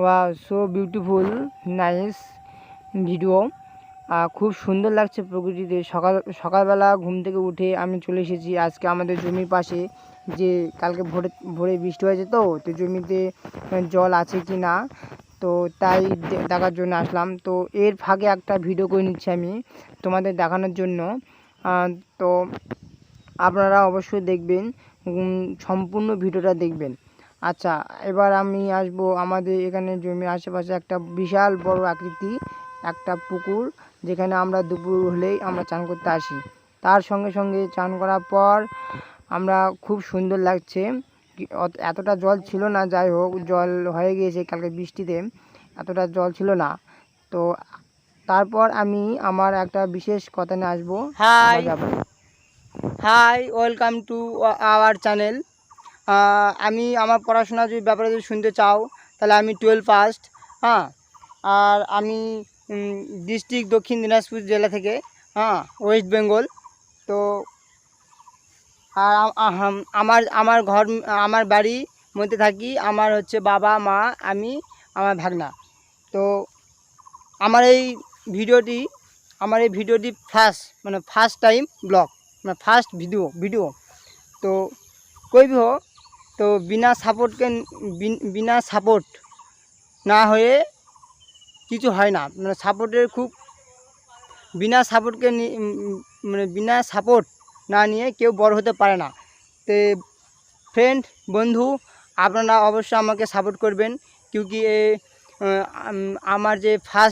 Wow, so beautiful, nice video. খুব সুন্দর লাগছে প্রকৃতিতে। সকালবেলা ঘুম থেকে উঠে আমি চলে এসেছি আজকে আমাদের জমির পাশে, যে কালকে ভোরে বৃষ্টি হয়েছে, তো জমিতে জল আছে কি না, তো তাই দেখার জন্য আসলাম। তো এর ফাঁকে একটা ভিডিও করে নিচ্ছি আমি তোমাদের দেখানোর জন্য। তো আপনারা অবশ্যই দেখবেন, সম্পূর্ণ ভিডিওটা দেখবেন। আচ্ছা, এবার আমি আসবো আমাদের এখানে জমির আশেপাশে একটা বিশাল বড় আকৃতি একটা পুকুর, যেখানে আমরা দুপুর হলেই আমরা চান করতে আসি। তার সঙ্গে সঙ্গে চান করার পর আমরা খুব সুন্দর লাগছে। এতটা জল ছিল না, যাই হোক জল হয়ে গিয়েছে কালকে বৃষ্টিতে, এতটা জল ছিল না। তো তারপর আমি আমার একটা বিশেষ কথা নিয়ে আসবো। Hi, welcome to our channel. আমি আমার পড়াশোনার ব্যাপারে যদি শুনতে চাও, তাহলে আমি 12 পাস্ট। হ্যাঁ, আর আমি ডিস্ট্রিক্ট দক্ষিণ দিনাজপুর জেলা থেকে, ওয়েস্ট বেঙ্গল। তো আর আমার বাড়ির মধ্যে থাকি। আমার হচ্ছে বাবা, মা, আমি, আমার ভাগনা। তো আমার এই ভিডিওটি first time blog, first video. তো কইব, তো বিনা সাপোর্ট না হয়ে কিছু হয় না। সাপোর্টের খুব বিনা সাপোর্ট না নিয়ে কেউ বড় হতে পারে না। তো ফ্রেন্ড, বন্ধু, আপনারা অবশ্যই আমাকে সাপোর্ট করবেন, কিউকি আমার যে ফার্স্ট